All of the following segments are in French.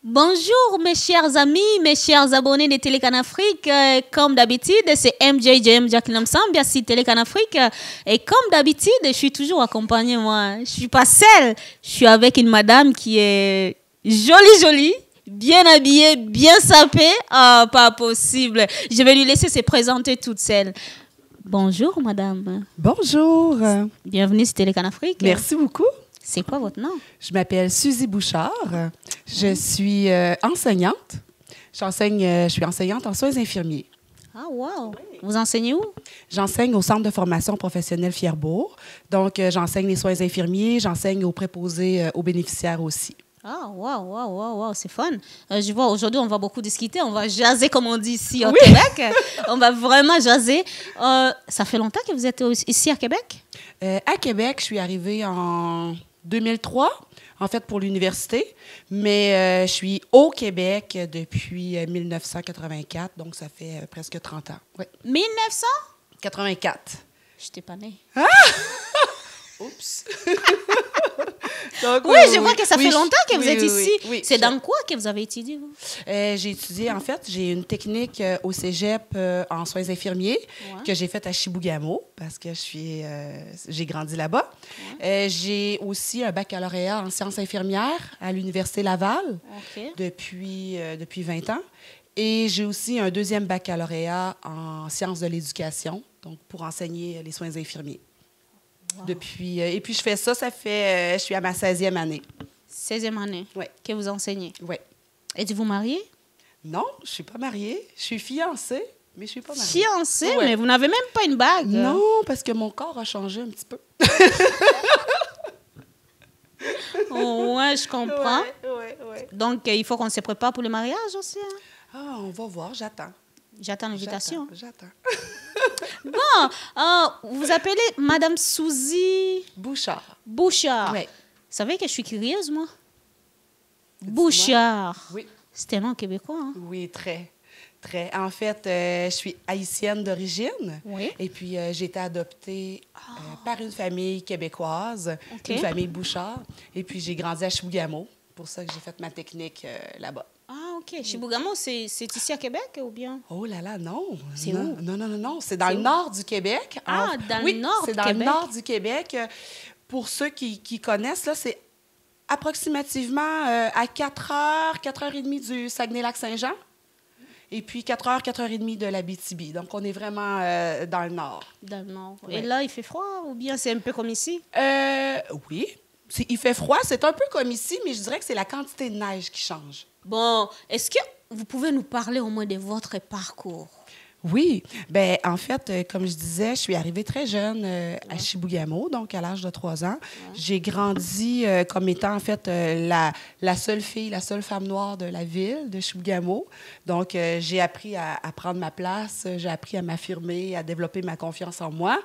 Bonjour mes chers amis, mes chers abonnés de Télécan Afrique. Comme d'habitude, c'est MJJM Jacqueline Sambia, si Télécan Afrique. Et comme d'habitude, je suis toujours accompagnée, moi. Je suis pas seule. Je suis avec une madame qui est jolie, bien habillée, bien sapée. Ah, pas possible. Je vais lui laisser se présenter toute seule. Bonjour madame. Bonjour. Bienvenue sur Télécan Afrique. Merci beaucoup. C'est quoi votre nom? Je m'appelle Suzy Bouchard. Je suis enseignante. Je suis enseignante en soins infirmiers. Ah, wow. Vous enseignez où? J'enseigne au Centre de formation professionnelle Fierbourg. Donc, j'enseigne les soins infirmiers, j'enseigne aux préposés aux bénéficiaires aussi. Ah, wow, c'est fun. Je vois, aujourd'hui, on va beaucoup discuter, on va jaser, comme on dit ici au Oui. Québec. On va vraiment jaser. Ça fait longtemps que vous êtes ici à Québec? À Québec, je suis arrivée en 2003, en fait, pour l'université. Mais je suis au Québec depuis 1984, donc ça fait presque 30 ans. Oui. 1900? 84. Je n'étais pas née. Oups! Donc, Oui, je vois que ça fait longtemps que vous êtes ici. Oui, c'est dans quoi que vous avez étudié, vous? j'ai étudié, en fait, j'ai une technique au cégep en soins infirmiers que j'ai faite à Chibougamau parce que j'ai grandi là-bas. J'ai aussi un baccalauréat en sciences infirmières à l'Université Laval depuis 20 ans. Et j'ai aussi un deuxième baccalauréat en sciences de l'éducation, donc pour enseigner les soins infirmiers. Wow. Et puis, je fais ça, je suis à ma 16e année. 16e année que vous enseignez? Oui. Êtes-vous mariée? Non, je ne suis pas mariée. Je suis fiancée, mais je ne suis pas mariée. Fiancée? Ouais. Mais vous n'avez même pas une bague? Non, parce que mon corps a changé un petit peu. Ouais, je comprends. Ouais. Donc, il faut qu'on se prépare pour le mariage aussi. Hein? Ah, on va voir, j'attends. J'attends l'invitation. J'attends. Bon, vous appelez Madame Suzy Bouchard. Bouchard. Oui. Vous savez que je suis curieuse, moi? Bouchard. Oui. C'est un nom québécois, hein? Oui, très. En fait, je suis haïtienne d'origine. Oui. Et puis, j'ai été adoptée par une famille québécoise, une famille Bouchard. Et puis, j'ai grandi à Chibougamau. C'est pour ça que j'ai fait ma technique là-bas. Ah, OK. Chibougamau, c'est ici à Québec ou bien? Oh là là, non. C'est où? Non. C'est dans le nord du Québec. Ah, dans le nord du Québec? Oui, c'est dans le nord du Québec. Pour ceux qui connaissent, là, c'est approximativement à 4h30 du Saguenay-Lac-Saint-Jean. Et puis 4h30 de l'Abitibi. Donc, on est vraiment dans le nord. Dans le nord. Ouais. Et là, il fait froid ou bien c'est un peu comme ici? Oui. Il fait froid. C'est un peu comme ici, mais je dirais que c'est la quantité de neige qui change. Bon, est-ce que vous pouvez nous parler au moins de votre parcours? Oui. Bien, en fait, comme je disais, je suis arrivée très jeune à Chibougamau, donc à l'âge de 3 ans. J'ai grandi comme étant, en fait, la seule fille, la seule femme noire de la ville de Chibougamau. Donc, j'ai appris à prendre ma place, j'ai appris à m'affirmer, à développer ma confiance en moi.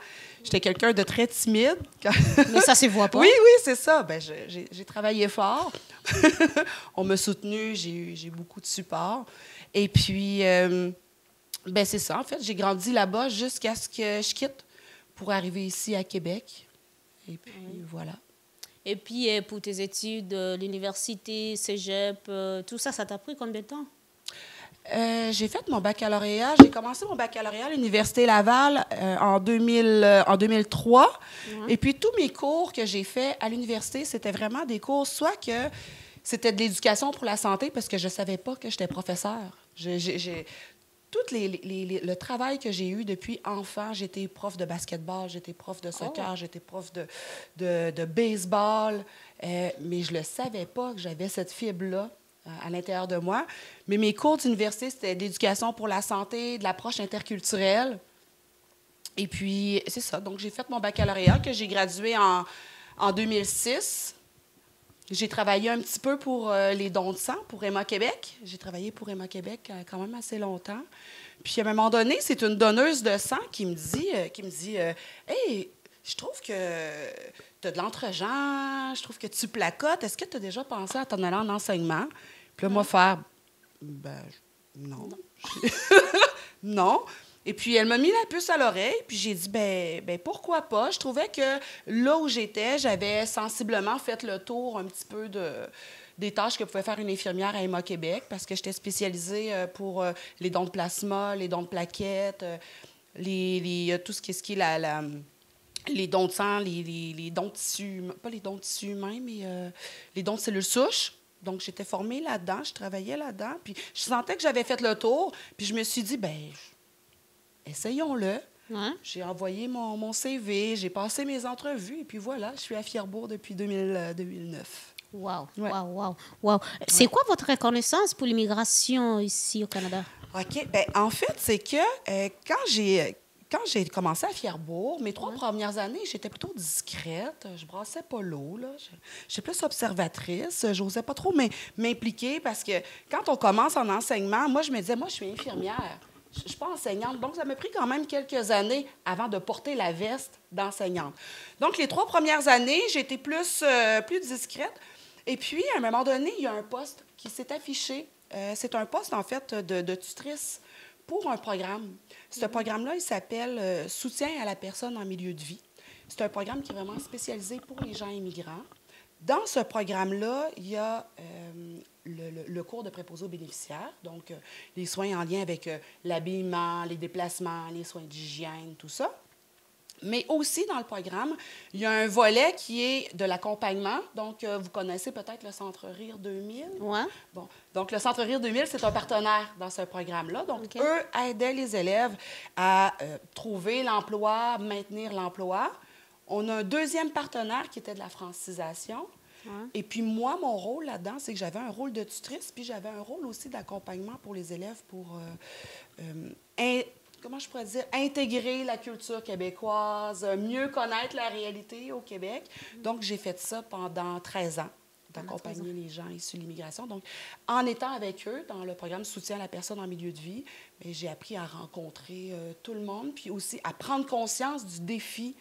J'étais quelqu'un de très timide. Mais ça ne se voit pas. Oui, c'est ça. Ben, j'ai travaillé fort. On m'a soutenue, j'ai eu beaucoup de support. Et puis... ben c'est ça. En fait, j'ai grandi là-bas jusqu'à ce que je quitte pour arriver ici à Québec. Et puis, voilà. Et puis, pour tes études, l'université, cégep, tout ça, ça t'a pris combien de temps? J'ai fait mon baccalauréat. J'ai commencé mon baccalauréat à l'Université Laval en 2003. Et puis, tous mes cours que j'ai faits à l'université, c'était vraiment des cours, soit que c'était de l'éducation pour la santé, parce que je ne savais pas que j'étais professeure. Tout le travail que j'ai eu depuis enfant, j'étais prof de basketball, j'étais prof de soccer, j'étais prof de baseball, mais je ne le savais pas que j'avais cette fibre-là à l'intérieur de moi. Mais mes cours d'université, c'était de l'éducation pour la santé, de l'approche interculturelle. Et puis, c'est ça. Donc, j'ai fait mon baccalauréat que j'ai gradué en 2006. J'ai travaillé un petit peu pour les dons de sang, pour Emma Québec. J'ai travaillé pour Emma Québec quand même assez longtemps. Puis, à un moment donné, c'est une donneuse de sang qui me dit Hey, je trouve que tu as de l'entre-gens, je trouve que tu placotes. Est-ce que tu as déjà pensé à t'en aller en enseignement? Puis là, moi, faire ben, non. Non. Et puis, elle m'a mis la puce à l'oreille, puis j'ai dit, ben pourquoi pas? Je trouvais que là où j'étais, j'avais sensiblement fait le tour un petit peu des tâches que pouvait faire une infirmière à Emma Québec parce que j'étais spécialisée pour les dons de plasma, les dons de plaquettes, tout ce qui est les dons de sang, les dons de tissus, pas les dons de tissus humains, mais les dons de cellules souches. Donc, j'étais formée là-dedans, je travaillais là-dedans, puis je sentais que j'avais fait le tour, puis je me suis dit, bien, essayons-le. Ouais. J'ai envoyé mon CV, j'ai passé mes entrevues, et puis voilà, je suis à Fierbourg depuis 2009. Wow, Ouais. wow, wow, wow. C'est quoi votre reconnaissance pour l'immigration ici au Canada? OK. Bien, en fait, c'est que quand j'ai commencé à Fierbourg, mes 3 premières années, j'étais plutôt discrète. Je brassais pas l'eau, là. J'étais plus observatrice. J'osais pas trop m'impliquer parce que quand on commence en enseignement, moi, je me disais, moi, je suis infirmière. Je suis pas enseignante. Donc, ça m'a pris quand même quelques années avant de porter la veste d'enseignante. Donc, les 3 premières années, j'étais plus discrète. Et puis, à un moment donné, il y a un poste qui s'est affiché. C'est un poste, en fait, de tutrice pour un programme. Ce programme-là, il s'appelle Soutien à la personne en milieu de vie. C'est un programme qui est vraiment spécialisé pour les gens immigrants. Dans ce programme-là, il y a le cours de préposé aux bénéficiaires, donc les soins en lien avec l'habillement, les déplacements, les soins d'hygiène, tout ça. Mais aussi, dans le programme, il y a un volet qui est de l'accompagnement. Donc, vous connaissez peut-être le Centre Rire 2000. Ouais. Bon. Donc, le Centre Rire 2000, c'est un partenaire dans ce programme-là. Donc, OK. eux aidaient les élèves à trouver l'emploi, maintenir l'emploi. On a un deuxième partenaire qui était de la francisation. Ouais. Et puis, moi, mon rôle là-dedans, c'est que j'avais un rôle de tutrice, puis j'avais un rôle aussi d'accompagnement pour les élèves pour comment je pourrais dire, intégrer la culture québécoise, mieux connaître la réalité au Québec. Donc, j'ai fait ça pendant 13 ans, d'accompagner les gens issus de l'immigration. Donc, en étant avec eux dans le programme Soutien à la personne en milieu de vie, bien, j'ai appris à rencontrer tout le monde, puis aussi à prendre conscience du défi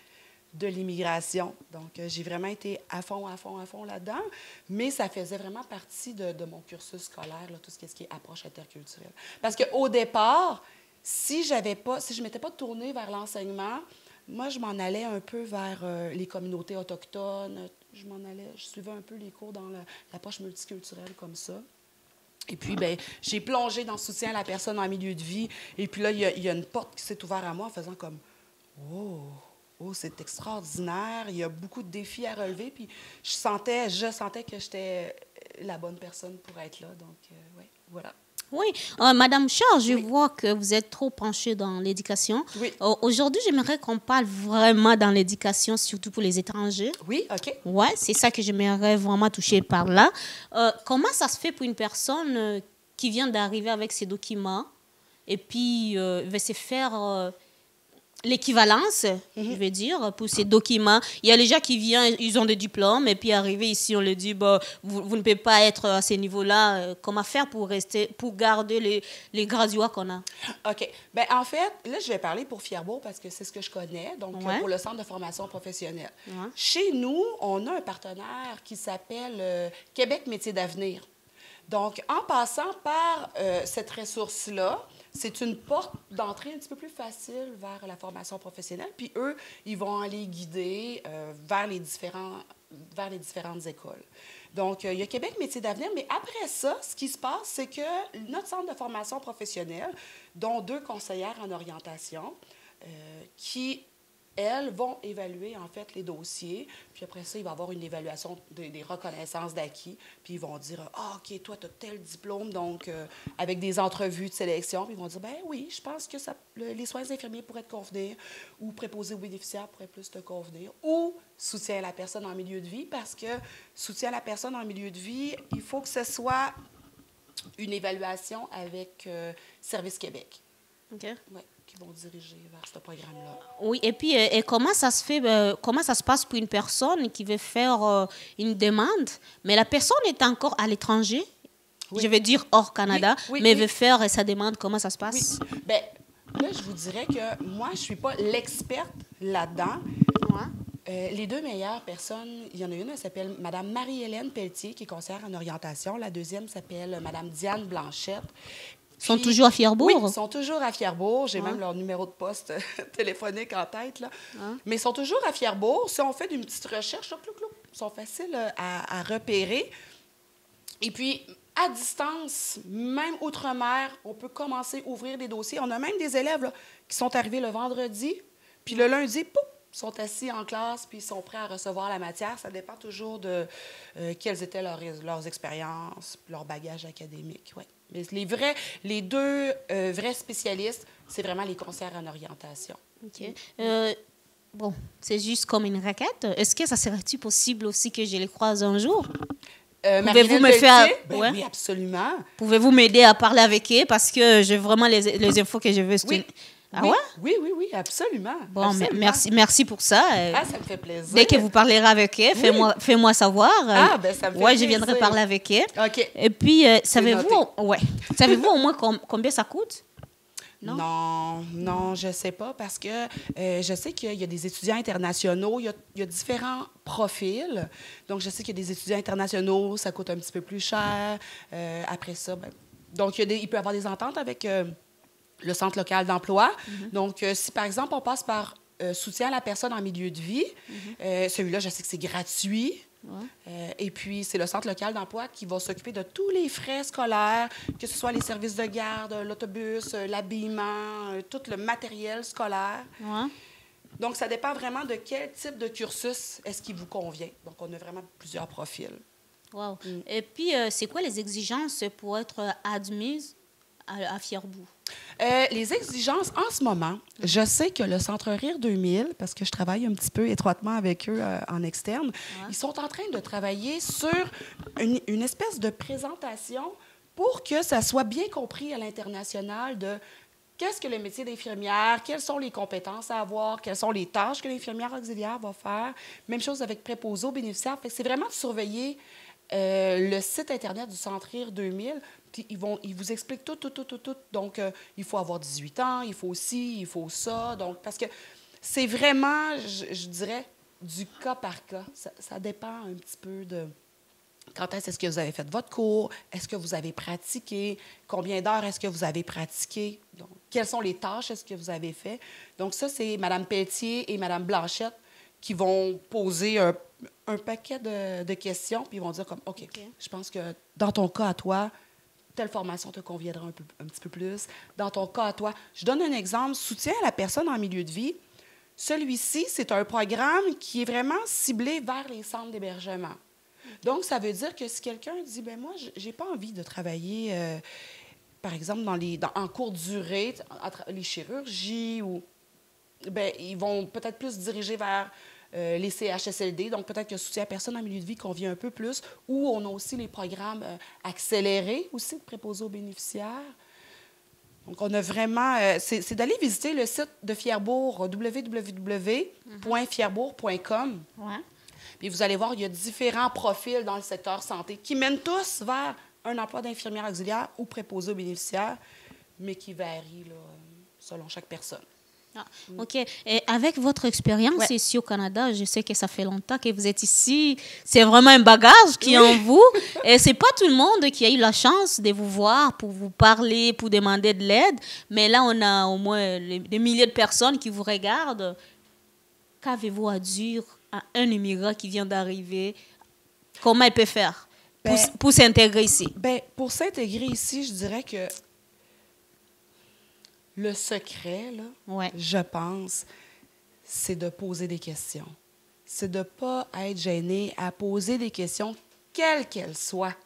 de l'immigration. Donc, j'ai vraiment été à fond là-dedans, mais ça faisait vraiment partie de mon cursus scolaire, là, tout ce qui est approche interculturelle. Parce qu'au départ, si je ne m'étais pas tournée vers l'enseignement, moi, je m'en allais un peu vers les communautés autochtones. Je suivais un peu les cours dans l'approche multiculturelle comme ça. Et puis, bien, j'ai plongé dans le soutien à la personne en milieu de vie. Et puis là, il y a une porte qui s'est ouverte à moi en faisant comme « Oh, c'est extraordinaire, il y a beaucoup de défis à relever. » Puis je sentais que j'étais la bonne personne pour être là. Donc, oui, voilà. Oui, Madame Charles, je vois que vous êtes trop penchée dans l'éducation. Oui. Aujourd'hui, j'aimerais qu'on parle vraiment dans l'éducation, surtout pour les étrangers. Oui, OK. Oui, c'est ça que j'aimerais vraiment toucher par là. Comment ça se fait pour une personne qui vient d'arriver avec ses documents et puis va se faire l'équivalence, je vais dire, pour ces documents? Il y a les gens qui viennent, ils ont des diplômes, et puis arriver ici, on leur dit, bah, vous ne pouvez pas être à ce niveau-là. Comment faire pour garder les graduats qu'on a? OK. Bien, en fait, là, je vais parler pour Fierbourg parce que c'est ce que je connais, donc pour le Centre de formation professionnelle. Ouais. Chez nous, on a un partenaire qui s'appelle Québec Métiers d'avenir. Donc, en passant par cette ressource-là, c'est une porte d'entrée un petit peu plus facile vers la formation professionnelle. Puis eux, ils vont aller guider vers les différentes écoles. Donc, il y a Québec Métiers d'avenir, mais après ça, ce qui se passe, c'est que notre centre de formation professionnelle, dont 2 conseillères en orientation, qui, elles, vont évaluer, en fait, les dossiers. Puis après ça, il va y avoir une évaluation des reconnaissances d'acquis. Puis ils vont dire, « Ah, OK, toi, tu as tel diplôme. » Donc, avec des entrevues de sélection. Puis ils vont dire, « Ben oui, je pense que les soins infirmiers pourraient te convenir. » Ou préposé aux bénéficiaires pourrait plus te convenir. Ou soutien à la personne en milieu de vie. Parce que soutien à la personne en milieu de vie, il faut que ce soit une évaluation avec Service Québec. OK. Oui, qui vont diriger vers ce programme-là. Oui, et puis et comment ça se fait, comment ça se passe pour une personne qui veut faire une demande, mais la personne est encore à l'étranger, je veux dire hors Canada, mais veut faire sa demande, comment ça se passe? Oui. Bien, là, je vous dirais que moi, je ne suis pas l'experte là-dedans. Ouais. Les 2 meilleures personnes, il y en a une, elle s'appelle Mme Marie-Hélène Pelletier, qui est conseillère en orientation. La deuxième s'appelle Mme Diane Blanchette. Ils sont toujours à Fierbourg? Oui, ils sont toujours à Fierbourg. J'ai même leur numéro de poste téléphonique en tête, là. Mais ils sont toujours à Fierbourg. Si on fait une petite recherche, là, ils sont faciles à repérer. Et puis, à distance, même outre-mer, on peut commencer à ouvrir des dossiers. On a même des élèves là, qui sont arrivés le vendredi, puis le lundi, pouf, sont assis en classe, puis ils sont prêts à recevoir la matière. Ça dépend toujours de quelles étaient leurs expériences, leur bagage académique. Ouais. Mais les deux vrais spécialistes, c'est vraiment les conseillers en orientation. OK. Bon, c'est juste comme une raquette. Est-ce que ça serait-il possible aussi que je les croise un jour? Pouvez-vous me faire... Ben, oui, absolument. Pouvez-vous m'aider à parler avec eux parce que j'ai vraiment les infos que je veux. Oui. Ah oui, ouais? Oui, absolument. Bon, absolument. Merci pour ça. Ah, ça me fait plaisir. Dès que vous parlerez avec eux, fais-moi savoir. Ah, ben ça me fait plaisir. Je viendrai parler avec eux. OK. Et puis, savez-vous au moins combien ça coûte? Non, je ne sais pas parce que je sais qu'il y a des étudiants internationaux, il y a différents profils. Donc, je sais qu'il y a des étudiants internationaux, ça coûte un petit peu plus cher. Après ça, donc il peut y avoir des ententes avec le Centre local d'emploi. Donc, si par exemple, on passe par soutien à la personne en milieu de vie, celui-là, je sais que c'est gratuit. Ouais. Et puis, c'est le Centre local d'emploi qui va s'occuper de tous les frais scolaires, que ce soit les services de garde, l'autobus, l'habillement, tout le matériel scolaire. Ouais. Donc, ça dépend vraiment de quel type de cursus est-ce qui vous convient. Donc, on a vraiment plusieurs profils. Wow. Et puis, c'est quoi les exigences pour être admise à Fierbourg? Les exigences, en ce moment, je sais que le Centre Rire 2000, parce que je travaille un petit peu étroitement avec eux en externe, ils sont en train de travailler sur une espèce de présentation pour que ça soit bien compris à l'international de qu'est-ce que le métier d'infirmière, quelles sont les compétences à avoir, quelles sont les tâches que l'infirmière auxiliaire va faire. Même chose avec préposé aux bénéficiaires. C'est vraiment de surveiller le site Internet du Centre Rire 2000. Puis ils vous expliquent tout. Donc, il faut avoir 18 ans, il faut ci, il faut ça. Donc, parce que c'est vraiment, je dirais, du cas par cas. Ça dépend un petit peu de quand est-ce que vous avez fait votre cours, est-ce que vous avez pratiqué, combien d'heures est-ce que vous avez pratiqué, donc, quelles sont les tâches est-ce que vous avez fait. Donc, ça, c'est Mme Pelletier et Mme Blanchette qui vont poser un paquet de questions, puis ils vont dire comme, OK, je pense que dans ton cas à toi, telle formation te conviendra un petit peu plus. Dans ton cas à toi, je donne un exemple, soutien à la personne en milieu de vie. Celui-ci, c'est un programme qui est vraiment ciblé vers les centres d'hébergement. Donc, ça veut dire que si quelqu'un dit, ben moi, j'ai pas envie de travailler, par exemple, en courte durée, les chirurgies, ou ben ils vont peut-être plus diriger vers les CHSLD, donc peut-être que soutien à personne en milieu de vie convient un peu plus, ou on a aussi les programmes accélérés aussi de préposés aux bénéficiaires. Donc, on a vraiment... c'est d'aller visiter le site de Fierbourg, www.fierbourg.com. Ouais. Puis vous allez voir, il y a différents profils dans le secteur santé qui mènent tous vers un emploi d'infirmière auxiliaire ou préposé aux bénéficiaires, mais qui varient là, selon chaque personne. Ah, OK. Et avec votre expérience ici au Canada, je sais que ça fait longtemps que vous êtes ici. C'est vraiment un bagage qui est en vous. Et c'est pas tout le monde qui a eu la chance de vous voir pour vous parler, pour demander de l'aide. Mais là, on a au moins des milliers de personnes qui vous regardent. Qu'avez-vous à dire à un immigrant qui vient d'arriver? Comment il peut faire pour s'intégrer ici? Pour s'intégrer ici, je dirais que le secret, là, je pense, c'est de poser des questions. C'est de ne pas être gêné à poser des questions, quelles qu'elles soient.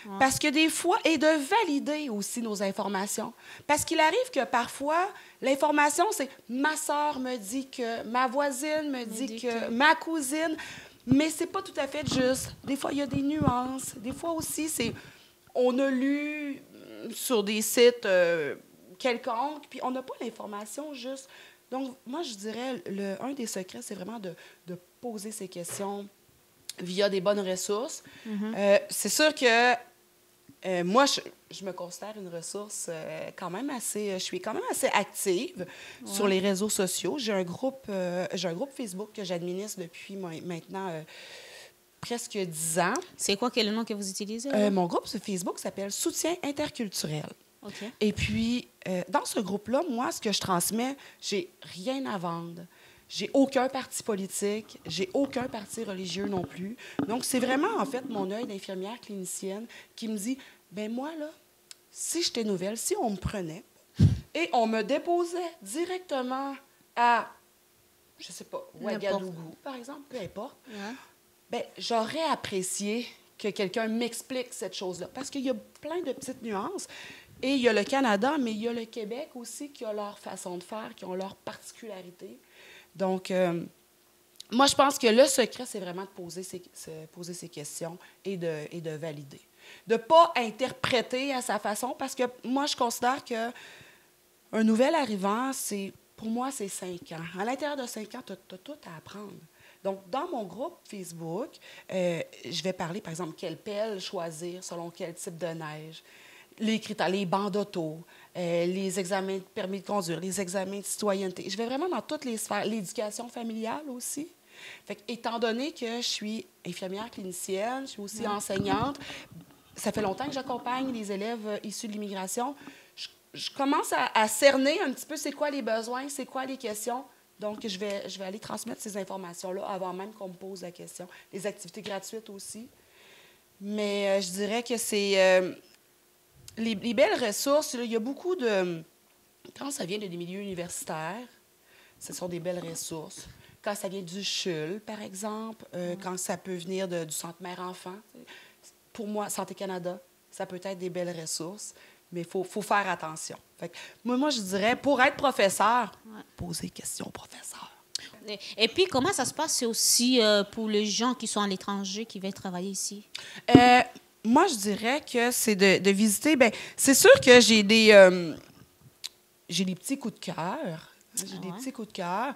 Ouais. Parce que des fois, et de valider aussi nos informations. Parce qu'il arrive que parfois, l'information, c'est « ma soeur me dit que »,« ma voisine me dit que »,« ma cousine », mais c'est pas tout à fait juste. Des fois, il y a des nuances. Des fois aussi, on a lu sur des sites... quelconque, puis on n'a pas l'information juste. Donc, moi, je dirais, un des secrets, c'est vraiment de poser ces questions via des bonnes ressources. C'est sûr que moi, je me considère une ressource quand même assez... Je suis quand même assez active sur les réseaux sociaux. J'ai un groupe Facebook que j'administre depuis maintenant... presque 10 ans. C'est quoi quel est le nom que vous utilisez? Mon groupe sur Facebook s'appelle « Soutien interculturel ». Okay. Et puis, dans ce groupe-là, moi, ce que je transmets, j'ai rien à vendre. J'ai aucun parti politique, j'ai aucun parti religieux non plus. Donc, c'est vraiment, en fait, mon œil d'infirmière clinicienne qui me dit, ben moi, là, si j'étais nouvelle, si on me prenait et on me déposait directement à, je sais pas, Ouagadougou, par exemple, peu importe, ben, j'aurais apprécié que quelqu'un m'explique cette chose-là. Parce qu'il y a plein de petites nuances. Et il y a le Canada, mais il y a le Québec aussi qui a leur façon de faire, qui ont leur particularité. Donc, moi, je pense que le secret, c'est vraiment de poser ces questions et de valider. De ne pas interpréter à sa façon, parce que moi, je considère qu'un nouvel arrivant, pour moi, c'est 5 ans. À l'intérieur de 5 ans, tu as tout à apprendre. Donc, dans mon groupe Facebook, je vais parler, par exemple, quelle pelle choisir selon quel type de neige, les critères, les bancs d'auto, les examens de permis de conduire, les examens de citoyenneté. Je vais vraiment dans toutes les sphères. L'éducation familiale aussi. Fait que, étant donné que je suis infirmière clinicienne, je suis aussi enseignante, ça fait longtemps que j'accompagne les élèves issus de l'immigration. Je commence à cerner un petit peu c'est quoi les besoins, c'est quoi les questions. Donc, je vais aller transmettre ces informations-là avant même qu'on me pose la question. Les activités gratuites aussi. Mais je dirais que c'est... les belles ressources, là, il y a beaucoup de... Quand ça vient des milieux universitaires, ce sont des belles ressources. Quand ça vient du CHUL, par exemple, quand ça peut venir du Centre mère-enfant, pour moi, Santé Canada, ça peut être des belles ressources, mais il faut faire attention. Fait que, moi, je dirais, pour être professeur, poser des questions au professeur. Et puis, comment ça se passe aussi pour les gens qui sont à l'étranger, qui veulent travailler ici? Moi, je dirais que c'est de visiter. Bien, c'est sûr que j'ai des petits coups de cœur. J'ai des petits coups de cœur.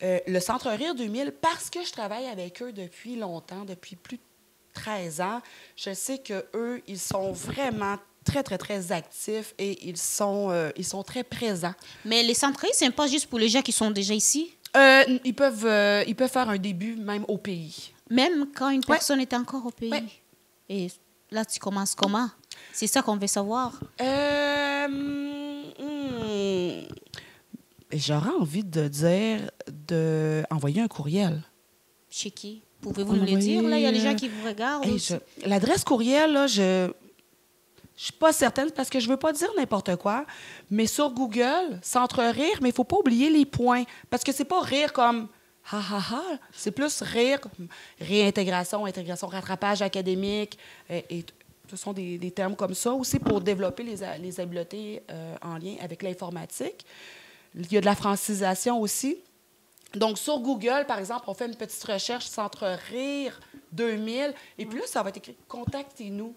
Le Centre Rire 2000, parce que je travaille avec eux depuis longtemps, depuis plus de 13 ans, je sais qu'eux, ils sont vraiment très, très, très actifs et ils sont très présents. Mais les centres Rire, ce n'est pas juste pour les gens qui sont déjà ici? Ils peuvent faire un début même au pays. Même quand une personne est encore au pays? Ouais. Et là, tu commences comment? C'est ça qu'on veut savoir. J'aurais envie de dire d'envoyer un courriel. Chez qui? Pouvez-vous nous le dire? Là, il y a des gens qui vous regardent. L'adresse courriel, là, je ne suis pas certaine parce que je ne veux pas dire n'importe quoi, mais sur Google, Centre Rire, mais il ne faut pas oublier les points. Parce que c'est pas rire comme ha ha ha, c'est plus rire comme réintégration, intégration, rattrapage académique. Et ce sont des termes comme ça aussi pour développer les habiletés en lien avec l'informatique. Il y a de la francisation aussi. Donc, sur Google, par exemple, on fait une petite recherche Centre Rire 2000, et puis là, ça va être écrit « Contactez-nous ».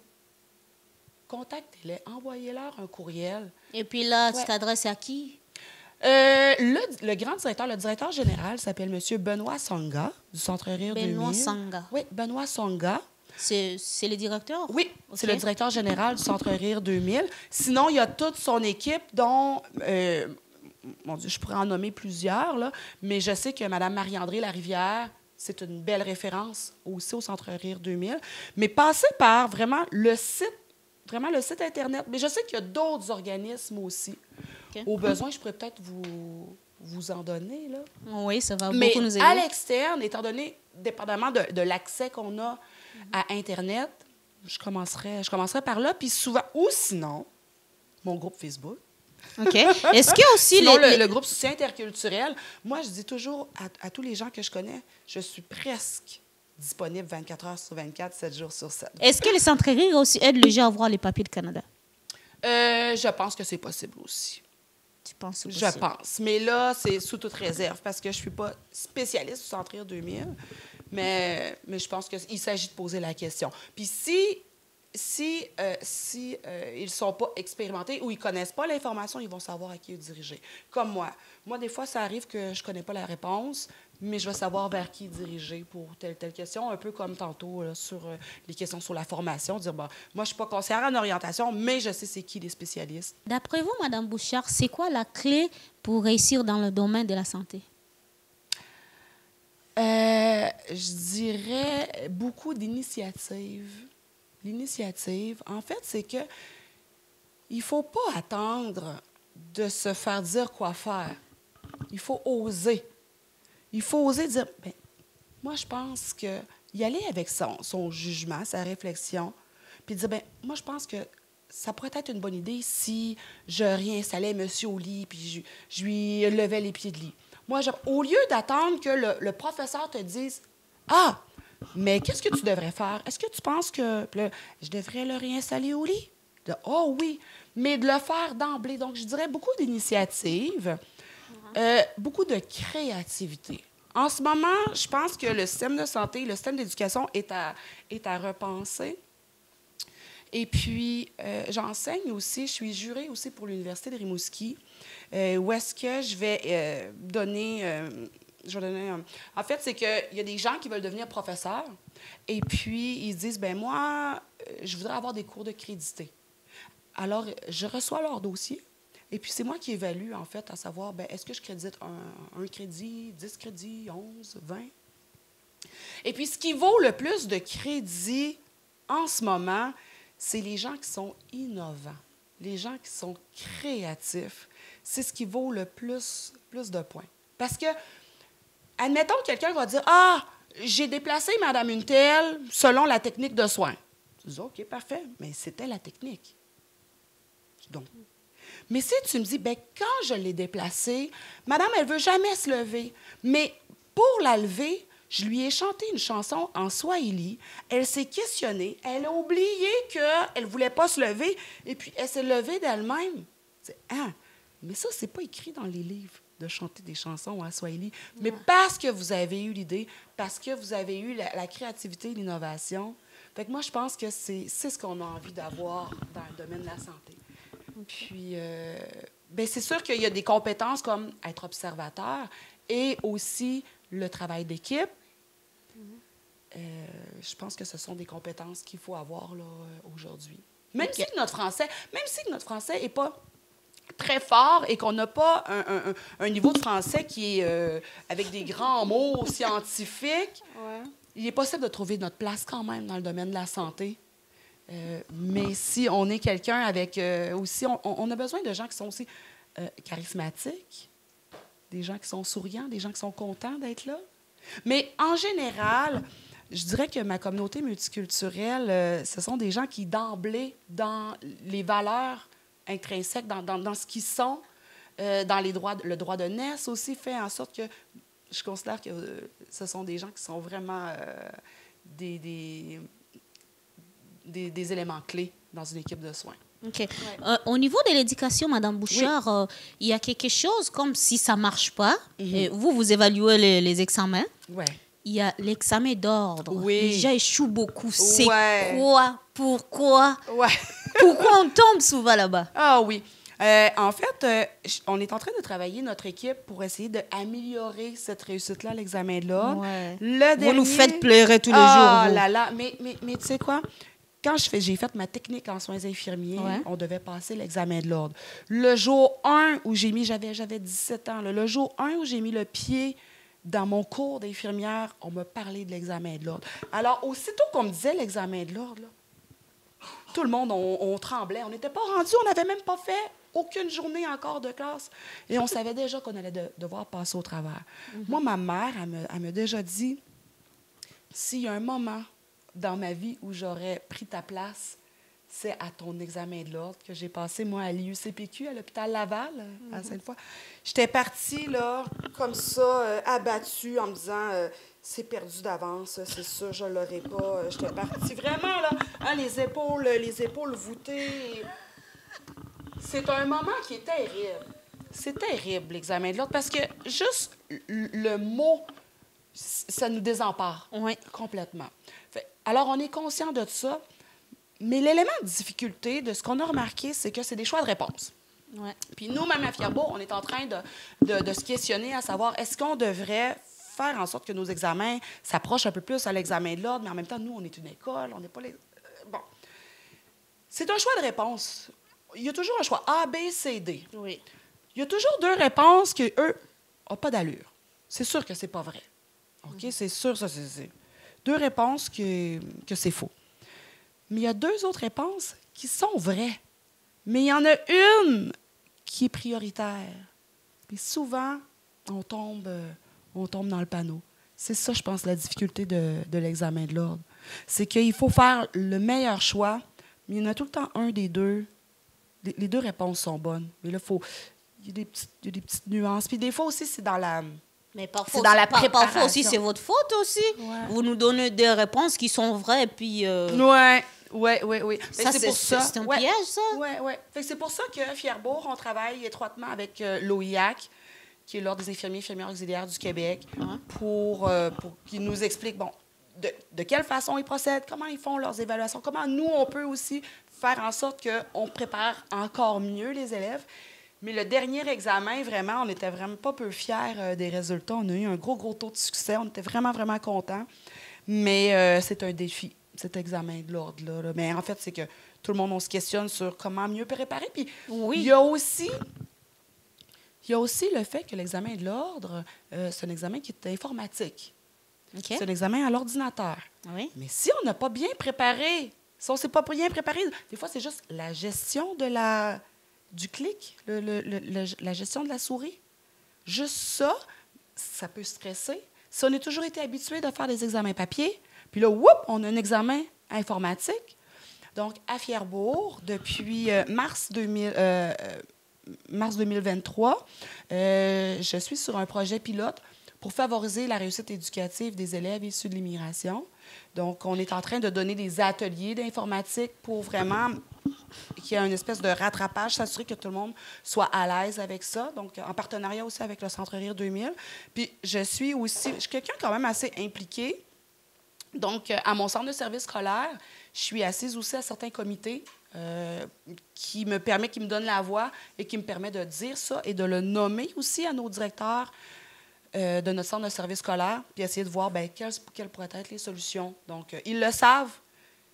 Contactez-les, envoyez-leur un courriel. Et puis là, tu t'adresses à qui? Le grand directeur, le directeur général s'appelle M. Benoît Songa, du Centre Rire 2000. Benoît Songa. Oui, Benoît Songa. C'est le directeur? Oui, c'est le directeur général du Centre Rire 2000. Sinon, il y a toute son équipe, dont... mon Dieu, je pourrais en nommer plusieurs, là, mais je sais que Mme Marie-André Larivière, c'est une belle référence aussi au Centre Rire 2000. Mais passez par vraiment le site Internet. Mais je sais qu'il y a d'autres organismes aussi. Okay. Au besoin, je pourrais peut-être vous en donner, là. Oui, ça va mais beaucoup nous aider. À l'externe, étant donné, dépendamment de l'accès qu'on a à Internet, je commencerai par là. Puis souvent, ou sinon, mon groupe Facebook. OK. Est-ce qu'il y a aussi le groupe soutien interculturel? Moi, je dis toujours à tous les gens que je connais, je suis presque disponible 24 heures sur 24, 7 jours sur 7. Est-ce que les Centres Rire aussi aident les gens à avoir les papiers de Canada? Je pense que c'est possible aussi. Tu penses aussi? Je pense. Mais là, c'est sous toute réserve parce que je ne suis pas spécialiste du Centre Rire 2000. Mais je pense qu'il s'agit de poser la question. Puis si ils ne sont pas expérimentés ou ils ne connaissent pas l'information, ils vont savoir à qui ils diriger. Comme moi. Moi, des fois, ça arrive que je ne connais pas la réponse, mais je vais savoir vers qui diriger pour telle question. Un peu comme tantôt là, sur les questions sur la formation. Dire, moi, je ne suis pas conseillère en orientation, mais je sais c'est qui les spécialistes. D'après vous, Mme Bouchard, c'est quoi la clé pour réussir dans le domaine de la santé? Je dirais beaucoup d'initiatives. L'initiative, en fait, c'est que il ne faut pas attendre de se faire dire quoi faire. Il faut oser. il faut oser dire, ben, moi, je pense que y aller avec son jugement, sa réflexion, puis dire, ben, moi, je pense que ça pourrait être une bonne idée si je réinstallais monsieur au lit, puis je lui levais les pieds de lit. Moi, au lieu d'attendre que le professeur te dise, ah, mais qu'est-ce que tu devrais faire? Est-ce que tu penses que je devrais le réinstaller au lit? Oh oui, mais de le faire d'emblée. Donc, je dirais beaucoup d'initiatives, beaucoup de créativité. En ce moment, je pense que le système de santé, le système d'éducation est à repenser. Et puis, j'enseigne aussi, je suis jurée aussi pour l'Université de Rimouski, où est-ce que je vais donner... en fait, c'est qu'il y a des gens qui veulent devenir professeurs, et puis ils se disent, ben moi, je voudrais avoir des cours de crédité. Alors, je reçois leur dossier, et puis c'est moi qui évalue, en fait, à savoir, ben est-ce que je crédite un crédit, 10 crédits, 11, 20? Et puis, ce qui vaut le plus de crédits en ce moment, c'est les gens qui sont innovants, les gens qui sont créatifs. C'est ce qui vaut le plus de points. Parce que, admettons que quelqu'un va dire, « Ah, j'ai déplacé Madame une telle selon la technique de soins. » Tu dis, « OK, parfait, mais c'était la technique. » Donc, mais si tu me dis, « Bien, quand je l'ai déplacée, Madame, elle ne veut jamais se lever, mais pour la lever, je lui ai chanté une chanson en swahili. Elle s'est questionnée. Elle a oublié qu'elle ne voulait pas se lever. Et puis, elle s'est levée d'elle-même. » Ah, mais ça, ce n'est pas écrit dans les livres de chanter des chansons en swahili. Mais parce que vous avez eu l'idée, parce que vous avez eu la créativité et l'innovation. Fait que moi, je pense que c'est ce qu'on a envie d'avoir dans le domaine de la santé. Puis, bien, c'est sûr qu'il y a des compétences comme être observateur et aussi le travail d'équipe. Je pense que ce sont des compétences qu'il faut avoir là, aujourd'hui. Même si notre français n'est pas très fort et qu'on n'a pas un niveau de français qui est avec des grands mots scientifiques, il est possible de trouver notre place quand même dans le domaine de la santé. Mais si on est quelqu'un avec aussi... On a besoin de gens qui sont aussi charismatiques, des gens qui sont souriants, des gens qui sont contents d'être là. Mais en général, je dirais que ma communauté multiculturelle, ce sont des gens qui, d'emblée, dans les valeurs intrinsèques, dans ce qu'ils sont, dans le droit de naissance aussi, fait en sorte que je considère que ce sont des gens qui sont vraiment des éléments clés dans une équipe de soins. OK. Ouais. Au niveau de l'éducation, Mme Bouchard, il y a quelque chose comme si ça ne marche pas. Vous évaluez les examens. Oui. Il y a l'examen d'ordre. Oui. Les gens échouent beaucoup. C'est quoi? Pourquoi? Pourquoi on tombe souvent là-bas? Ah oui. En fait, on est en train de travailler notre équipe pour essayer d'améliorer cette réussite-là à l'examen de l'ordre. Vous nous faites pleurer tous les jours. Ah là là. Mais tu sais quoi? Quand j'ai fait ma technique en soins infirmiers, on devait passer l'examen de l'ordre. Le jour 1 où j'avais 17 ans, le jour 1 où j'ai mis le pied dans mon cours d'infirmière, on m'a parlé de l'examen de l'ordre. Alors, aussitôt qu'on me disait l'examen de l'ordre, tout le monde, on tremblait. On n'était pas rendu, on n'avait même pas fait aucune journée encore de classe. Et on savait déjà qu'on allait devoir passer au travers. Moi, ma mère, elle m'a déjà dit, s'il y a un moment dans ma vie où j'aurais pris ta place, c'est à ton examen de l'ordre que j'ai passé, moi, à l'IUCPQ, à l'hôpital Laval, à Sainte-Foy. J'étais partie, là, comme ça, abattue, en me disant, c'est perdu d'avance, c'est sûr, je ne l'aurai pas. J'étais partie vraiment, là, hein, les épaules voûtées. C'est un moment qui est terrible. C'est terrible, l'examen de l'ordre, parce que juste le mot, ça nous désempare complètement. Alors, on est conscient de ça, mais l'élément de difficulté de ce qu'on a remarqué, c'est que c'est des choix de réponse. Puis nous, même à Fierbourg, on est en train de se questionner à savoir, est-ce qu'on devrait faire en sorte que nos examens s'approchent un peu plus à l'examen de l'ordre, mais en même temps, nous, on est une école, on n'est pas les... bon. C'est un choix de réponse. Il y a toujours un choix A, B, C, D. Il y a toujours deux réponses qui, eux, n'ont pas d'allure. C'est sûr que c'est pas vrai. OK? C'est sûr, ça, c'est deux réponses que c'est faux. Mais il y a deux autres réponses qui sont vraies. Mais il y en a une qui est prioritaire. Et souvent, on tombe on tombe dans le panneau. C'est ça, je pense, la difficulté de l'examen de l'ordre. C'est qu'il faut faire le meilleur choix, mais il y en a tout le temps un des deux. Les deux réponses sont bonnes. Mais là, il y a des petites nuances. Puis des fois aussi, c'est dans la... Mais parfois, dans la parfois aussi, préparation. c'est votre faute aussi. Ouais. Vous nous donnez des réponses qui sont vraies, puis... Oui. Ça, c'est pour ça. C'est un piège, ça? Oui. C'est pour ça qu'à Fierbourg, on travaille étroitement avec l'OIAC, qui est l'Ordre des infirmiers et infirmières auxiliaires du Québec, pour qu'ils nous expliquent, bon, de quelle façon ils procèdent, comment ils font leurs évaluations, comment nous, on peut aussi faire en sorte qu'on prépare encore mieux les élèves. Mais le dernier examen, vraiment, on n'était vraiment pas peu fiers des résultats. On a eu un gros taux de succès. On était vraiment contents. Mais c'est un défi, cet examen de l'ordre-là. Là. Mais en fait, c'est que tout le monde, on se questionne sur comment mieux préparer. Puis il y a aussi le fait que l'examen de l'ordre, c'est un examen qui est informatique. Okay. C'est un examen à l'ordinateur. Oui. Mais si on n'a pas bien préparé, si on ne s'est pas bien préparé, des fois, c'est juste la gestion du clic, la gestion de la souris. Juste ça, ça peut stresser. Si on a toujours été habitué de faire des examens papier, puis là, on a un examen informatique. Donc, à Fierbourg, depuis mars 2023, je suis sur un projet pilote pour favoriser la réussite éducative des élèves issus de l'immigration. Donc, on est en train de donner des ateliers d'informatique pour vraiment qu'il y ait une espèce de rattrapage, s'assurer que tout le monde soit à l'aise avec ça. Donc, en partenariat aussi avec le Centre Rire 2000. Puis, je suis quelqu'un quand même assez impliqué. Donc, à mon centre de service scolaire, je suis assise aussi à certains comités qui me donnent la voix et qui me permettent de dire ça et de le nommer aussi à nos directeurs de notre centre de service scolaire, puis essayer de voir quelles pourraient être les solutions. Donc, ils le savent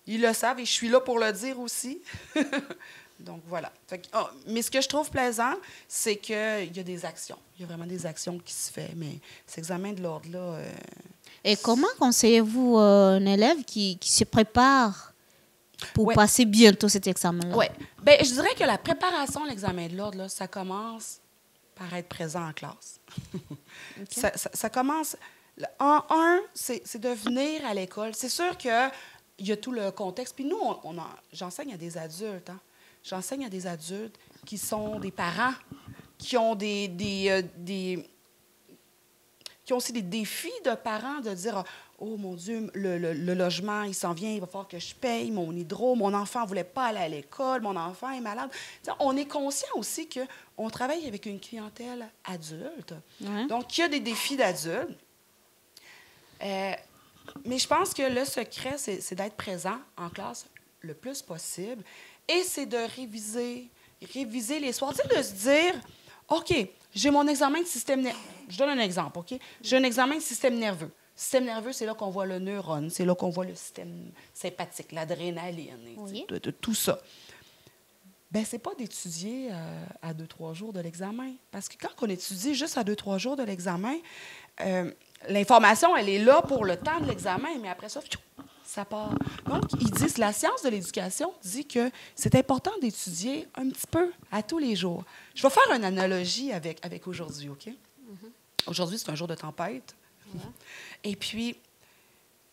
et je suis là pour le dire aussi. Donc, voilà. Mais ce que je trouve plaisant, c'est qu'il y a des actions. Il y a vraiment des actions qui se font. Mais cet examen de l'ordre-là... Et comment conseillez-vous un élève qui se prépare pour passer bientôt cet examen-là? Oui. Bien, je dirais que la préparation à l'examen de l'ordre, là, ça commence par être présent en classe. Okay. Ça commence... c'est de venir à l'école. C'est sûr qu'il y a tout le contexte. Puis nous, j'enseigne à des adultes. Hein. J'enseigne à des adultes qui sont des parents, qui ont qui ont aussi des défis de parents de dire « Oh, mon Dieu, le logement, il s'en vient, il va falloir que je paye, mon hydro, mon enfant ne voulait pas aller à l'école, mon enfant est malade. » On est conscient aussi qu'on travaille avec une clientèle adulte. Ouais. Donc, il y a des défis d'adultes. Mais je pense que le secret, c'est d'être présent en classe le plus possible et c'est de réviser les soirs. Tu sais, de se dire « OK, j'ai mon examen de système nerveux. » Je donne un exemple, OK? J'ai un examen de système nerveux. Le système nerveux, c'est là qu'on voit le neurone, c'est là qu'on voit le système sympathique, l'adrénaline, tout ça. Bien, c'est pas d'étudier à 2-3 jours de l'examen. Parce que quand on étudie juste à 2-3 jours de l'examen, l'information, elle est là pour le temps de l'examen, mais après ça, ça part. Donc, ils disent, la science de l'éducation dit que c'est important d'étudier un petit peu à tous les jours. Je vais faire une analogie avec aujourd'hui, OK? Aujourd'hui, c'est un jour de tempête. Et puis,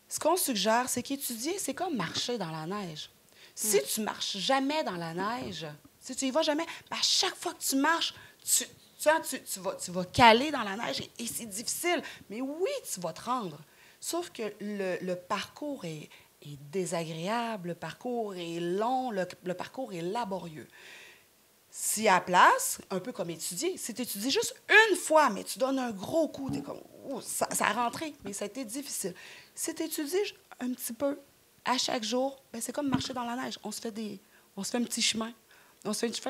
ce qu'on suggère, c'est qu'étudier, c'est comme marcher dans la neige. Si tu marches jamais dans la neige, si tu y vas jamais, à chaque fois que tu marches, tu vas caler dans la neige et c'est difficile. Mais oui, tu vas te rendre. Sauf que le parcours est désagréable, le parcours est long, le parcours est laborieux. Si à la place, un peu comme étudier, si tu étudies juste une fois, mais tu donnes un gros coup, tu es comme, ça a rentré, mais ça a été difficile. Si tu étudies un petit peu à chaque jour, bien, c'est comme marcher dans la neige. On se fait un petit chemin.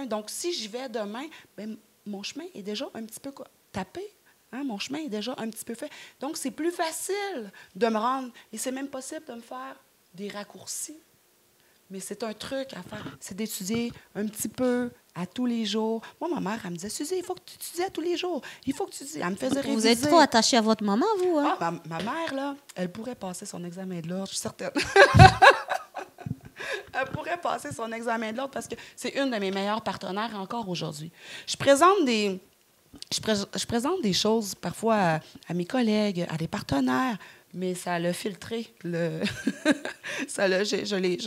Donc, si j'y vais demain, bien, mon chemin est déjà un petit peu tapé. Hein? Mon chemin est déjà un petit peu fait. Donc, c'est plus facile de me rendre. Et c'est même possible de me faire des raccourcis. Mais c'est un truc à faire. C'est d'étudier un petit peu à tous les jours. Moi, ma mère, elle me disait, Suzy, il faut que tu étudies à tous les jours. Il faut que tu étudies. Elle me faisait réviser. Vous êtes trop attachée à votre maman, vous? Hein? Ah, ma mère, là, elle pourrait passer son examen de l'ordre, je suis certaine. Elle pourrait passer son examen de l'ordre parce que c'est une de mes meilleures partenaires encore aujourd'hui. Je présente des je présente des choses parfois à mes collègues, à des partenaires, mais ça l'a filtré. Je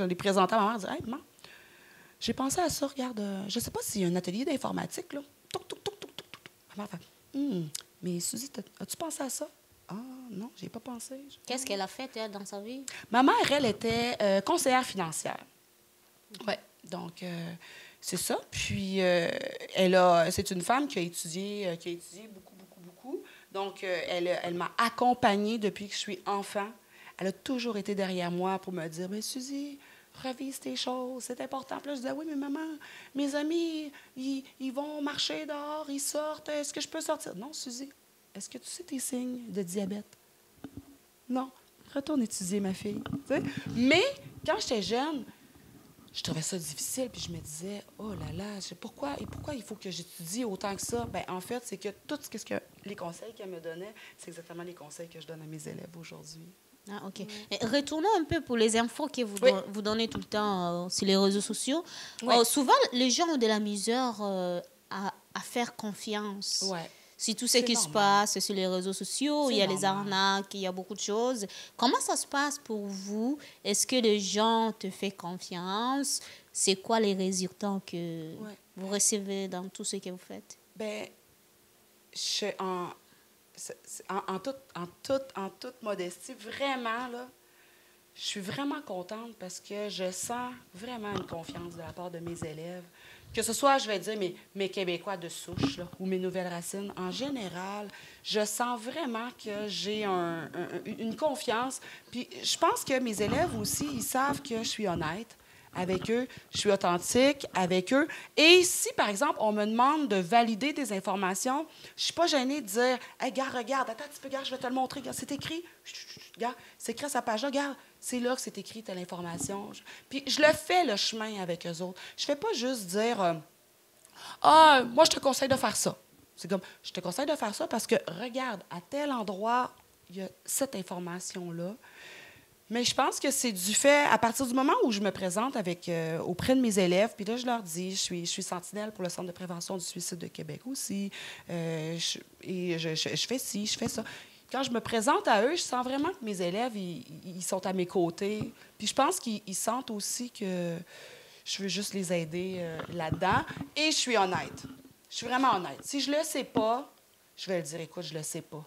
l'ai présenté à ma mère, je dis, hey, maman, j'ai pensé à ça, regarde, je ne sais pas s'il y a un atelier d'informatique, là. Touc, touc, touc, touc, touc, touc. Ma mère fait, mais Suzy, as-tu pensé à ça? Ah, non, j'ai pas pensé. Qu'est-ce qu'elle a fait, elle, dans sa vie? Ma mère, elle était conseillère financière. Oui, donc c'est ça. Puis, c'est une femme qui a étudié beaucoup, beaucoup, beaucoup. Donc, elle m'a accompagnée depuis que je suis enfant. Elle a toujours été derrière moi pour me dire, « Mais Suzy, revise tes choses, c'est important. » Puis là, je disais, « Oui, mais maman, mes amis, ils vont marcher dehors, ils sortent. Est-ce que je peux sortir? » Non, Suzy, est-ce que tu sais tes signes de diabète? Non. Retourne étudier, ma fille. T'sais? Mais quand j'étais jeune, je trouvais ça difficile, puis je me disais, oh là là, pourquoi il faut que j'étudie autant que ça? Bien, en fait, c'est que tout ce que les conseils qu'elle me donnait, c'est exactement les conseils que je donne à mes élèves aujourd'hui. Ah, OK. Et retournons un peu pour les infos que vous donnez tout le temps sur les réseaux sociaux. Souvent, les gens ont de la misère à faire confiance. Ouais. C'est tout ce qui se passe sur les réseaux sociaux, il y a les arnaques, il y a beaucoup de choses. Comment ça se passe pour vous? Est-ce que les gens te font confiance? C'est quoi les résultats que vous recevez dans tout ce que vous faites? Bien, en toute modestie, vraiment, là, je suis vraiment contente parce que je sens vraiment une confiance de la part de mes élèves. Que ce soit, je vais dire, mes Québécois de souche là, ou mes nouvelles racines, en général, je sens vraiment que j'ai une confiance. Puis je pense que mes élèves aussi, ils savent que je suis honnête avec eux, je suis authentique avec eux. Et si, par exemple, on me demande de valider des informations, je ne suis pas gênée de dire « Hey, gars, regarde, attends un petit peu, regarde, je vais te le montrer, regarde, c'est écrit. Regarde, c'est écrit à sa page-là, regarde. C'est là que c'est écrit telle information. » Puis je le fais, le chemin avec eux autres. Je ne fais pas juste dire ah, moi, je te conseille de faire ça. C'est comme, je te conseille de faire ça parce que, regarde, à tel endroit, il y a cette information-là. Mais je pense que c'est du fait, à partir du moment où je me présente auprès de mes élèves, puis là, je leur dis, je suis sentinelle pour le Centre de prévention du suicide de Québec aussi, je fais ci, je fais ça. Quand je me présente à eux, je sens vraiment que mes élèves, ils sont à mes côtés. Puis je pense qu'ils sentent aussi que je veux juste les aider là-dedans. Et je suis honnête. Je suis vraiment honnête. Si je le sais pas, je vais le dire, écoute, je le sais pas.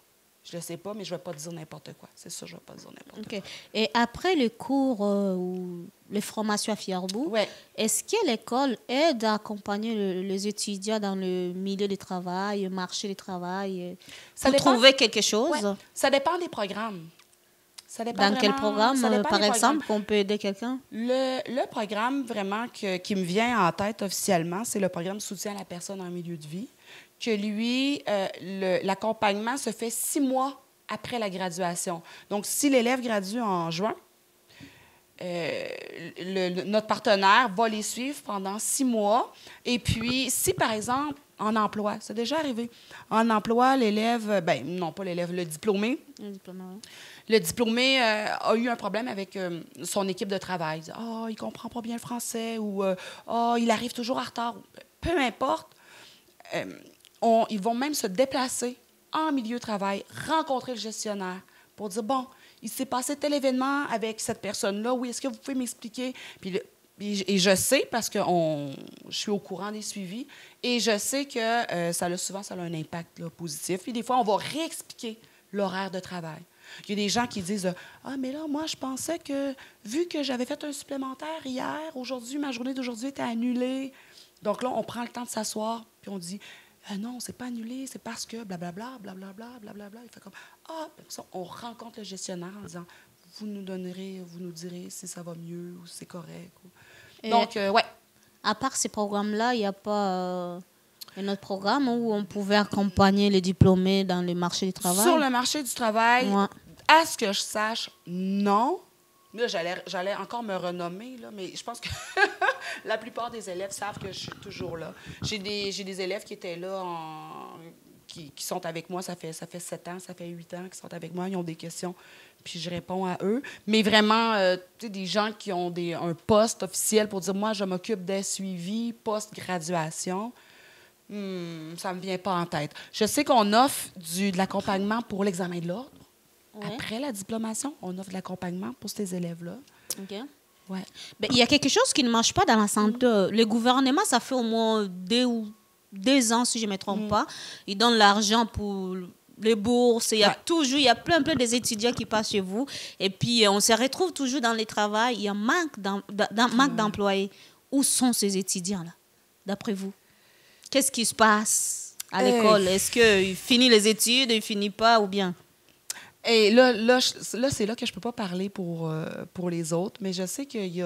Je le sais pas, mais je ne vais pas te dire n'importe quoi. C'est ça, je ne vais pas te dire n'importe quoi. Et après le cours ou les formations à Fierbourg, est-ce que l'école aide à accompagner les étudiants dans le milieu du travail, le marché du travail, pour trouver quelque chose? Ouais. Ça dépend des programmes. Ça dépend dans vraiment, quel programme, par exemple, qu'on peut aider quelqu'un? Le programme vraiment qui me vient en tête officiellement, c'est le programme Soutien à la personne en milieu de vie, que lui, l'accompagnement se fait 6 mois après la graduation. Donc, si l'élève gradue en juin, notre partenaire va les suivre pendant 6 mois. Et puis, si, par exemple, en emploi, c'est déjà arrivé, en emploi, l'élève, non pas l'élève, le diplômé, le diplômé a eu un problème avec son équipe de travail. « Ah, il ne comprend pas bien le français » ou « Ah, il arrive toujours en retard ». Peu importe, ils vont même se déplacer en milieu de travail, rencontrer le gestionnaire pour dire « Bon, il s'est passé tel événement avec cette personne-là. Oui, est-ce que vous pouvez m'expliquer? » Et je sais, parce que je suis au courant des suivis, et je sais que souvent, ça a un impact là, positif. Puis des fois, on va réexpliquer l'horaire de travail. Il y a des gens qui disent « Ah, mais là, moi, je pensais que, vu que j'avais fait un supplémentaire hier, aujourd'hui, ma journée d'aujourd'hui était annulée. » Donc là, on prend le temps de s'asseoir, puis on dit « Non, c'est pas annulé, c'est parce que blablabla, blablabla, blablabla. » Il fait comme « Ah! » On rencontre le gestionnaire en disant « Vous nous direz si ça va mieux ou si c'est correct. » Donc, ouais. À part ces programmes-là, il n'y a pas un autre programme où on pouvait accompagner les diplômés dans le marché du travail? Sur le marché du travail, à ce que je sache, non. Là, j'allais encore me renommer, là, mais je pense que la plupart des élèves savent que je suis toujours là. J'ai des élèves qui étaient là, qui sont avec moi, ça fait 7 ans, ça fait 8 ans qu'ils sont avec moi, ils ont des questions, puis je réponds à eux. Mais vraiment, des gens qui ont un poste officiel pour dire « Moi, je m'occupe des suivis post-graduation », Ça me vient pas en tête. Je sais qu'on offre de l'accompagnement pour l'examen de l'ordre. Ouais. Après la diplomation, on offre de l'accompagnement pour ces élèves-là. OK. Ouais. Ben, il y a quelque chose qui ne marche pas dans la santé. Le gouvernement, ça fait au moins 2 ans, si je ne me trompe pas. Il donne l'argent pour les bourses. Il y a toujours, il y a plein des étudiants qui passent chez vous. Et puis, on se retrouve toujours dans les travaux. Il y a manque d'employés. Où sont ces étudiants-là, d'après vous? Qu'est-ce qui se passe à l'école? Est-ce qu'ils finissent les études, ils ne finissent pas ou bien? Et là c'est là que je ne peux pas parler pour les autres, mais je sais qu'il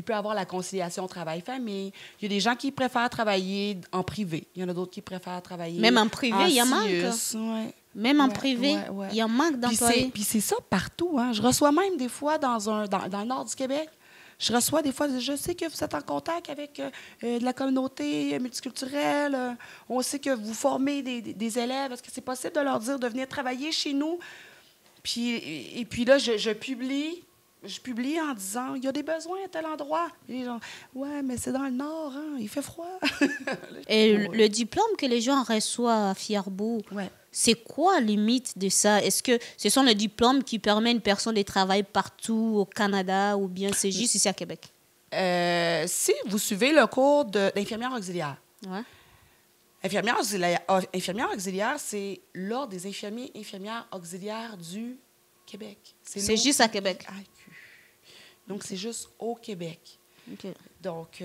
peut y avoir la conciliation travail-famille. Il y a des gens qui préfèrent travailler en privé. Il y en a d'autres qui préfèrent travailler même en privé, il y a manque. Ouais. Même en privé, il y a manque d'employés. Puis c'est ça partout. Hein. Je reçois même des fois dans le nord du Québec, je reçois des fois, je sais que vous êtes en contact avec de la communauté multiculturelle. On sait que vous formez des élèves. Est-ce que c'est possible de leur dire de venir travailler chez nous? Et puis là, je publie en disant, il y a des besoins à tel endroit. Et les gens, ouais, mais c'est dans le nord, hein, il fait froid. Et le diplôme que les gens reçoivent à Fierbourg, c'est quoi la limite de ça? Est-ce que ce sont les diplômes qui permettent à une personne de travailler partout au Canada ou bien c'est juste ici à Québec? Si vous suivez le cours d'infirmière auxiliaire, infirmière auxiliaire, c'est l'Ordre des infirmières auxiliaires du Québec. C'est juste à Québec. Donc, c'est juste au Québec. Okay. Donc,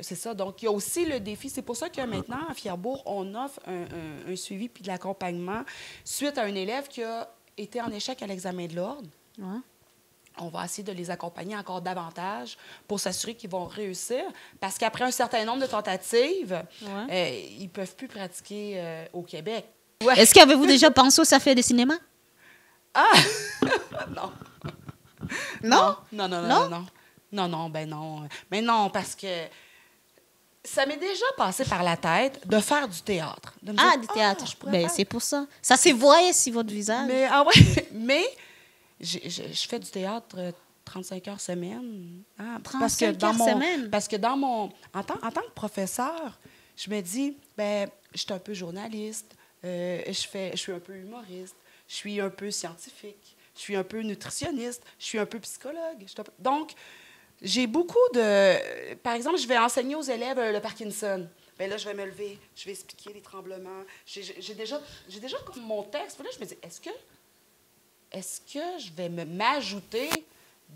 c'est ça. Donc, il y a aussi le défi. C'est pour ça que maintenant, à Fierbourg, on offre un suivi puis de l'accompagnement suite à un élève qui a été en échec à l'examen de l'Ordre. Ouais. On va essayer de les accompagner encore davantage pour s'assurer qu'ils vont réussir. Parce qu'après un certain nombre de tentatives, ils ne peuvent plus pratiquer au Québec. Ouais. Est-ce qu'avez-vous déjà pensé au Safia de cinéma? Ah! Non. Non? Non, ben non. Mais non, parce que ça m'est déjà passé par la tête de faire du théâtre. De me dire, Du théâtre. C'est pour ça. Ça s'est voyé sur votre visage. Mais je fais du théâtre 35 heures semaine. Ah, 35 heures semaine? Parce que en tant que professeur, je me dis, je suis un peu journaliste, je suis un peu humoriste, je suis un peu scientifique, je suis un peu nutritionniste, je suis un peu psychologue. Donc, j'ai beaucoup de... Par exemple, je vais enseigner aux élèves le Parkinson. Bien là, je vais me lever, je vais expliquer les tremblements. J'ai déjà comme mon texte. Puis là, je me dis, est-ce que je vais m'ajouter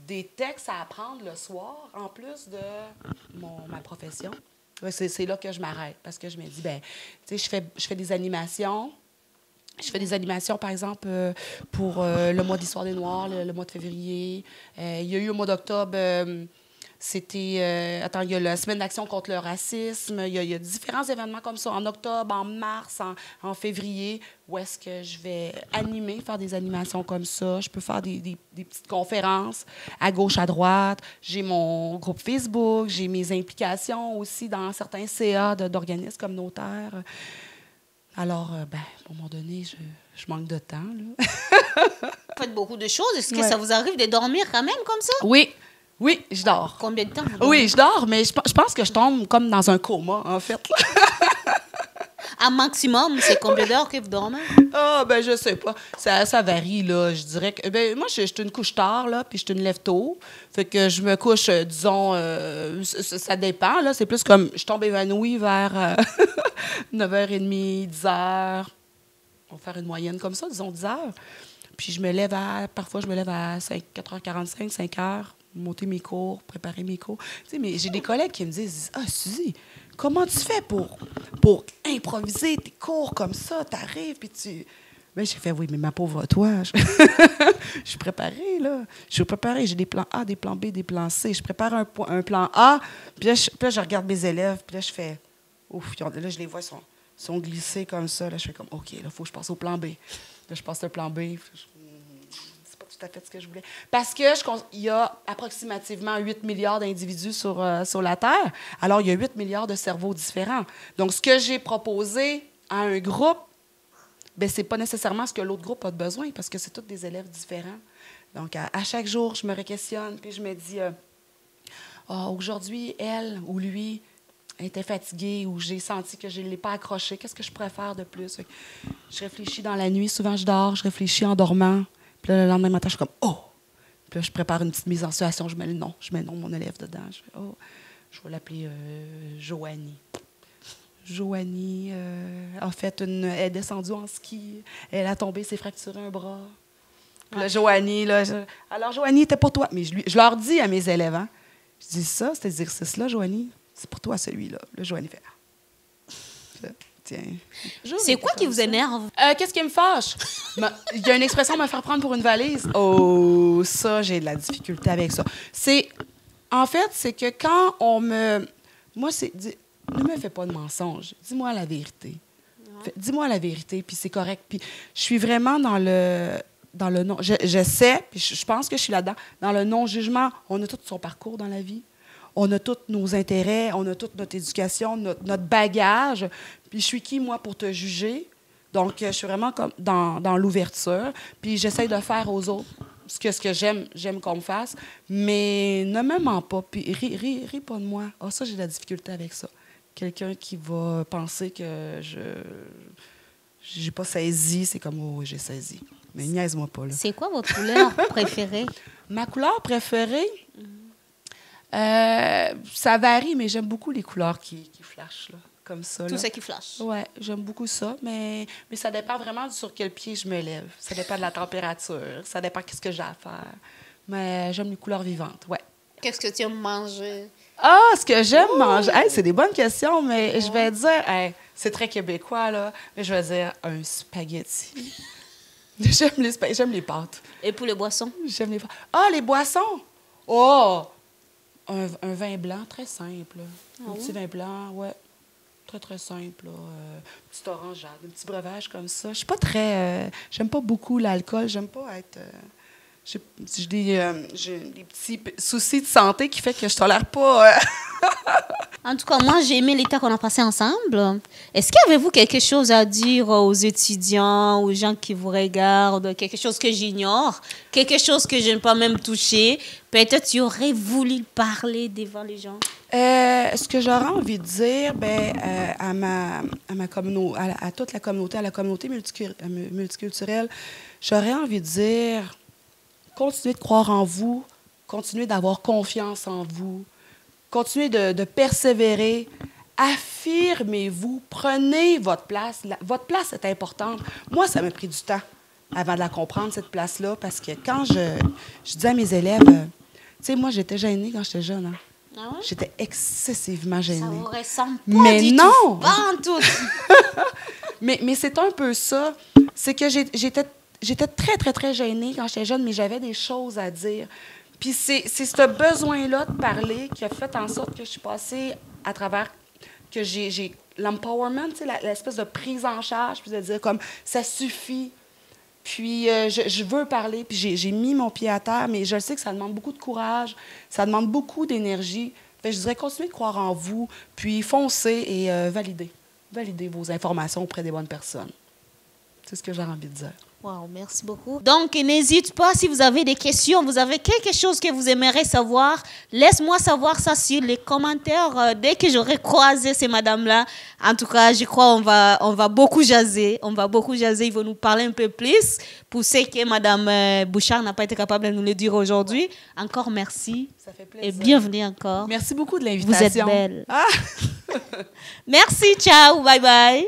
des textes à apprendre le soir, en plus de ma profession? Ouais, c'est là que je m'arrête, parce que je me dis, tu sais, je fais des animations. Je fais des animations, par exemple, pour le mois d'Histoire des Noirs, le mois de février. Il y a eu au mois d'octobre, il y a la Semaine d'action contre le racisme. Il y a différents événements comme ça, en octobre, en mars, en février, où est-ce que je vais faire des animations comme ça. Je peux faire des petites conférences à gauche, à droite. J'ai mon groupe Facebook, j'ai mes implications aussi dans certains CA d'organismes communautaires. Alors, à un moment donné, je manque de temps. Là. Vous faites beaucoup de choses. Est-ce que ça vous arrive de dormir quand même comme ça? Oui, je dors. Combien de temps vous dormez? Oui, je dors, mais je pense que je tombe comme dans un coma, en fait. À maximum, c'est combien d'heures que vous dormez? Je sais pas. Ça varie, là. Je dirais que... moi, je suis une couche tard, là, puis je suis une lève tôt. Fait que je me couche, disons... ça dépend, là. C'est plus comme... Je tombe évanouie vers 9h30, 10h. On va faire une moyenne comme ça, disons 10h. Puis je me lève parfois, je me lève à 4h45, 5h, monter mes cours, préparer mes cours. Tu sais, mais j'ai des collègues qui me disent, « Ah, Suzy, comment tu fais pour improviser tes cours comme ça? T'arrives, puis tu... » Mais j'ai fait, oui, mais ma pauvre toi, je suis préparée, là. Je suis préparée. J'ai des plans A, des plans B, des plans C. Je prépare un plan A, puis là, je regarde mes élèves, puis là, je fais, ouf, là, je les vois, ils sont glissés comme ça. Là, je fais comme, OK, là, il faut que je passe au plan B. Là, je passe au plan B. C'est pas tout à fait ce que je voulais. Parce qu'il y a approximativement 8 milliards d'individus sur la Terre. Alors, il y a 8 milliards de cerveaux différents. Donc, ce que j'ai proposé à un groupe, ce n'est pas nécessairement ce que l'autre groupe a de besoin, parce que c'est tous des élèves différents. Donc, à chaque jour, je me re-questionne, puis je me dis, aujourd'hui, elle ou lui, elle était fatiguée ou j'ai senti que je ne l'ai pas accrochée. Qu'est-ce que je pourrais faire de plus? Fait que je réfléchis dans la nuit. Souvent, je dors, je réfléchis en dormant. Puis là, le lendemain matin, je suis comme « Oh! » Puis là, je prépare une petite mise en situation. Je mets le nom de mon élève dedans. Je fais « Oh! » Je vais l'appeler Joanie. Joanie a fait elle est descendue en ski. Elle a tombé, s'est fracturé un bras. Puis là, Joanie, alors Joanie, c'était pour toi. Mais je leur dis à mes élèves, hein, je dis ça, cet exercice-là, Joanie, c'est pour toi, celui-là. Là, Joanie fait tiens. C'est quoi qui vous énerve? Qu'est-ce qui me fâche? Il y a une expression, me faire prendre pour une valise. Oh, ça, j'ai de la difficulté avec ça. En fait, c'est que quand on me... Moi, ne me fais pas de mensonges. Dis-moi la vérité. Dis-moi la vérité, puis c'est correct. Puis je suis vraiment dans le non. Je sais, puis je pense que je suis là-dedans. Dans le non-jugement, on a tout son parcours dans la vie. On a tous nos intérêts, on a toute notre éducation, notre bagage. Puis je suis qui, moi, pour te juger? Donc, je suis vraiment comme dans l'ouverture. Puis j'essaie de faire aux autres ce que j'aime qu'on me fasse. Mais ne me mens pas. Puis ris pas de moi. Ah, ça, j'ai de la difficulté avec ça. Quelqu'un qui va penser que j'ai pas saisi, c'est comme, oh, j'ai saisi. Mais niaise-moi pas, là. C'est quoi votre couleur préférée? Ma couleur préférée? Ça varie, mais j'aime beaucoup les couleurs qui flashent, là, comme ça. Tout ce qui flash. Oui, j'aime beaucoup ça, mais ça dépend vraiment sur quel pied je me lève. Ça dépend de la température, ça dépend de ce que j'ai à faire. Mais j'aime les couleurs vivantes, oui. Qu'est-ce que tu aimes manger? Ah, ce que j'aime manger? Hey, c'est des bonnes questions, mais je vais dire, c'est très québécois, là, mais je vais dire un spaghetti. J'aime les pâtes. Et pour les boissons? J'aime les pâtes. Ah, les boissons! Oh! Un vin blanc très simple. Un petit vin blanc, ouais. Très, très simple. Petit orangeade, un petit breuvage comme ça. Je suis pas très... j'aime pas beaucoup l'alcool. J'aime pas être... j'ai des petits soucis de santé qui fait que je tolère pas... En tout cas, moi, j'ai aimé l'état qu'on a passé ensemble. Est-ce qu'avez-vous quelque chose à dire aux étudiants, aux gens qui vous regardent, quelque chose que j'ignore, quelque chose que je n'ai pas même touché? Peut-être tu aurais voulu parler devant les gens. Ce que j'aurais envie de dire, à ma communauté, à toute la communauté multiculturelle, j'aurais envie de dire, continuez de croire en vous, continuez d'avoir confiance en vous. Continuez de persévérer. Affirmez-vous. Prenez votre place. Votre place est importante. Moi, ça m'a pris du temps avant de la comprendre, cette place-là, parce que quand je disais à mes élèves, tu sais, moi, j'étais gênée quand j'étais jeune. Hein? Ah ouais? J'étais excessivement gênée. Ça vous ressemble pas mais du non! tout. Pas en tout. mais c'est un peu ça. C'est que j'étais très, très, très gênée quand j'étais jeune, mais j'avais des choses à dire. Puis c'est ce besoin-là de parler qui a fait en sorte que je suis passée à travers, que j'ai l'empowerment, l'espèce de prise en charge, puis de dire comme, ça suffit. Puis je veux parler, puis j'ai mis mon pied à terre, mais je sais que ça demande beaucoup de courage, ça demande beaucoup d'énergie. Fait que je dirais, continuez de croire en vous, puis foncez et validez. Validez vos informations auprès des bonnes personnes. C'est ce que j'ai envie de dire. Wow, merci beaucoup. Donc, n'hésite pas, si vous avez des questions, vous avez quelque chose que vous aimeriez savoir, laisse-moi savoir ça sur les commentaires dès que j'aurai croisé ces madames-là. En tout cas, je crois on va beaucoup jaser. On va beaucoup jaser. Ils vont nous parler un peu plus. Pour ce que Madame Bouchard n'a pas été capable de nous le dire aujourd'hui. Encore merci. Ça fait plaisir. Et bienvenue encore. Merci beaucoup de l'invitation. Vous êtes belle. Ah. Merci, ciao, bye bye.